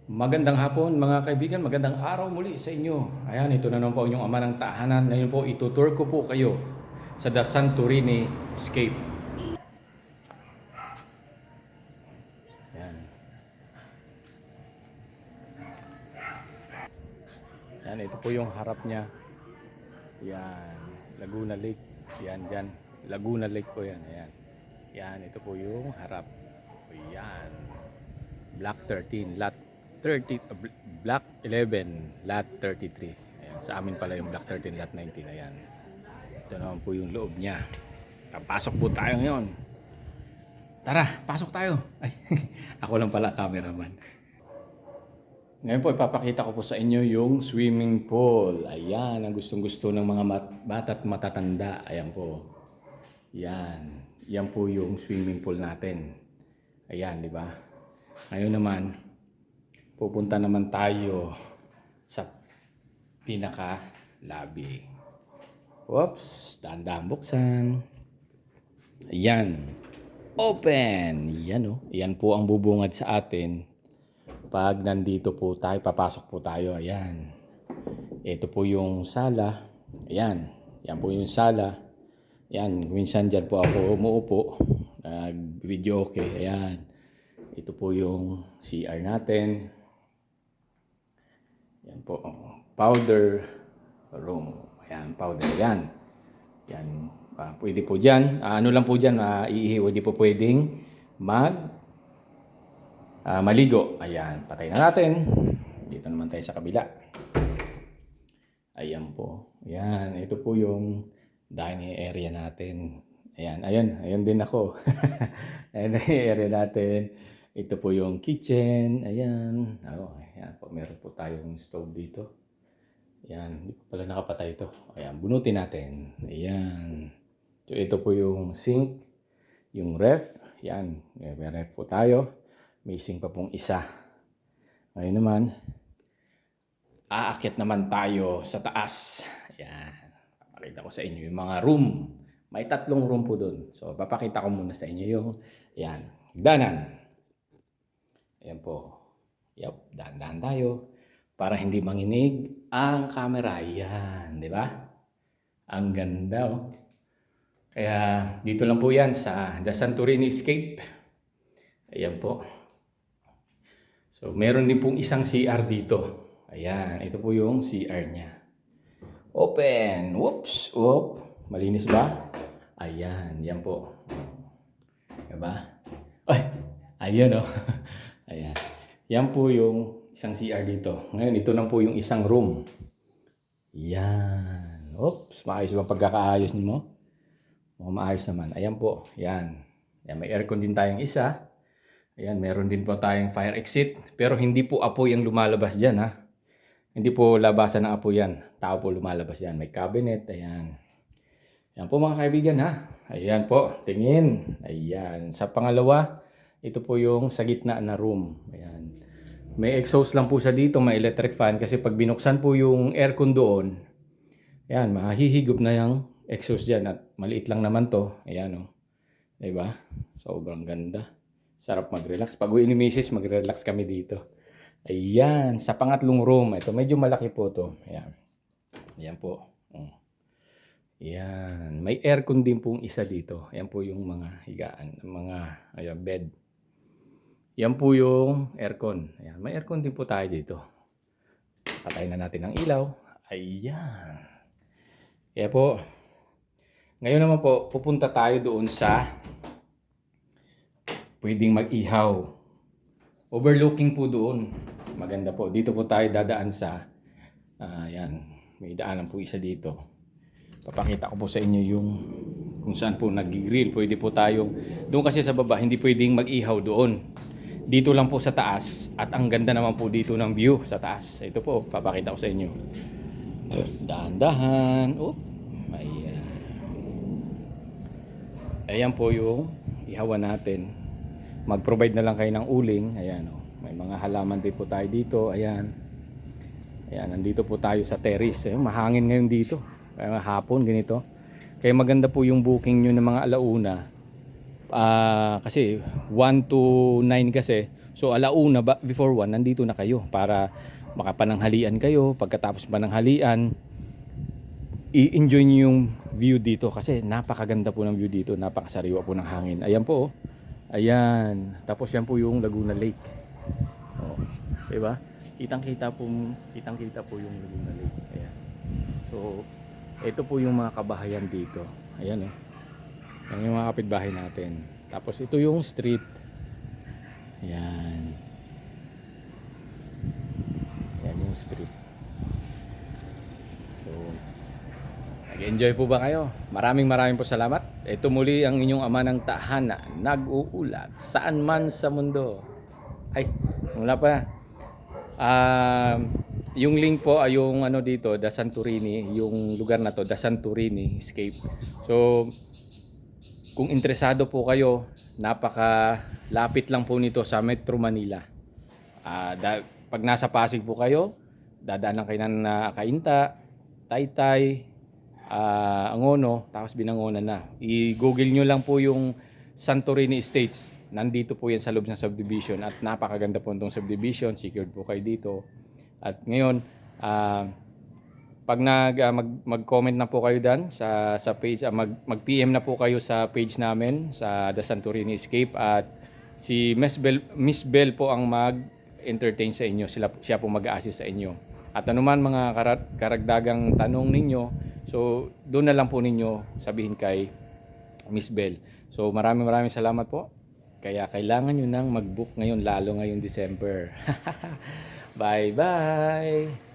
Magandang hapon mga kaibigan, magandang araw muli sa inyo. Ayan, ito na naman po inyong ama ng tahanan. Ngayon po itutour ko po kayo sa The Santorini Escape. Ayan. Ayan, ito po yung harap niya. Yan, Laguna Lake. Yan, dyan. Laguna Lake po yan. Ayan. Yan, ito po yung harap. Ayan. Block 13, lot 30, Block 11, lot 33. Ayan, sa amin pala yung Block 13, lot 19. Ayan. Ito naman po yung loob niya. Papasok po tayo ngayon. Tara, pasok tayo. Ay, ako lang pala cameraman. Ngayon po ipapakita ko po sa inyo yung swimming pool. Ayan, ang gustong-gusto ng mga bata at matatanda. Ayan po. Yan. Yan po yung swimming pool natin. Ayan, di ba? Ngayon naman, pupunta naman tayo sa pinaka-lobby. Oops, dahan-dahan buksan. Ayan. Open! Yan o. Yan po ang bubungad sa atin. Pag nandito po tayo, papasok po tayo. Ayan. Ito po yung sala. Ayan. Yan po yung sala. Ayan. Minsan dyan po ako umuupo. Video okay. Ayan. Ito po yung CR natin. Yan po. Powder room. Ayan. Powder. Ayan. Yan. Pwede po dyan. Ano lang po dyan. Hindi po pwedeng maligo. Ayan, patay na natin. Dito naman tayo sa kabila. Ayan po. Ayan, ito po yung dining area natin. Ayan, ayan din ako. Ayan yung area natin. Ito po yung kitchen. Ayan. Ayan po, meron po tayong stove dito. Ayan, hindi po pala nakapatay ito. Ayan, bunutin natin. Ayan. So, ito po yung sink, yung ref. Ayan, may ref po tayo. May sink pa pong isa. Ngayon naman, aakyat naman tayo sa taas. Ayan. Papakita ko sa inyo yung mga room. May 3 room po doon. So, papakita ko muna sa inyo yung, ayan, hagdanan. Ayan po. Yup, dahan-dahan tayo. Para hindi manginig ang camera. Ayan, di ba? Ang ganda, oh. Kaya, dito lang po yan sa The Santorini Escape. Ayan po. So, meron din pong isang CR dito. Ayan, ito po yung CR niya. Open! Whoops! Whoop! Malinis ba? Ayan, yan po. Diba? Ay! Ayan o. Ayan. Yan po yung isang CR dito. Ngayon, ito na po yung isang room. Yan. Oops! Maayos ba pagkakaayos mo? Maayos naman. Ayan po. Yan. Yan, may aircon din tayong isa. Ayan, meron din po tayong fire exit. Pero hindi po apoy ang lumalabas dyan, ha. Hindi po labasan ng apoy yan. Tao po lumalabas yan. May cabinet. Ayan. Ayan po mga kaibigan, ha. Ayan po. Tingin. Ayan. Sa pangalawa, ito po yung sa gitna na room. Ayan. May exhaust lang po siya dito. May electric fan. Kasi pag binuksan po yung aircon doon, ayan, mahihigop na yung exhaust dyan. At maliit lang naman to. Ayan, o. Diba? Sobrang ganda. Sarap mag-relax. Pag uwi ni Mrs., mag-relax kami dito. Ayan. Sa pangatlong room. Ito, medyo malaki po to. Ayan. Ayan po. Ayan. May aircon din pong isa dito. Ayan po yung mga higaan. Ayan, bed. Ayan po yung aircon. Ayan. May aircon din po tayo dito. Patayin na natin ang ilaw. Ayan. Kaya po, ngayon naman po, pupunta tayo doon sa pwedeng mag-ihaw. Overlooking po doon. Maganda po. Dito po tayo dadaan sa ayan, may daanan po isa dito. Papakita ko po sa inyo yung kung saan po nag-grill. Pwede po tayong doon kasi sa baba hindi pwedeng mag-ihaw doon. Dito lang po sa taas at ang ganda naman po dito ng view sa taas. Ito po, papakita ko sa inyo. Dahan-dahan. Ayan. Ayan po yung ihawan natin. Mag-provide na lang kayo ng uling. Ayan, oh. May mga halaman din po tayo dito. Ayan. Ayan, nandito po tayo sa terrace. Ayan, mahangin ngayon dito. Kaya hapon, ganito. Kaya maganda po yung booking nyo ng mga alauna. Kasi 1 to 9 kasi. So alauna before 1 nandito na kayo para makapananghalian kayo. Pagkatapos pananghalian, i-enjoy niyo yung view dito kasi napakaganda po ng view dito, napakasariwa po ng hangin. Ayan po, oh. Ayan. Tapos yan po yung Laguna Lake. Oh, 'di ba? Kitang-kita po yung Laguna Lake. Ayan. So, ito po yung mga kabahayan dito. Ayan, oh. Yan yung mga kapitbahay natin. Tapos ito yung street. Ayan. Ayan yung street. So, nag-enjoy po ba kayo? Maraming po salamat. Ito muli ang inyong ama ng tahana, nag-uulat saan man sa mundo. Ay, wala pa. Yung link po ay yung ano dito, The Santorini, yung lugar na to, The Santorini Escape. So, kung interesado po kayo, napakalapit lang po nito sa Metro Manila. Pag nasa Pasig po kayo, dadaan lang kayo ng Cainta, Taytay, Angono, tapos Binangonan na. I-google nyo lang po yung Santorini Estates. Nandito po yan sa loob ng subdivision at napakaganda po itong subdivision. Secured po kayo dito. At ngayon, pag mag-comment na po kayo dan sa page, mag-PM na po kayo sa page namin sa The Santorini Escape at si Miss Bell po ang mag-entertain sa inyo. Siya po mag-a-assist sa inyo. At anuman mga karagdagang tanong ninyo, so doon na lang po ninyo sabihin kay Miss Bell. So maraming salamat po. Kaya kailangan nyo nang mag-book ngayon, lalo ngayong December. Bye-bye!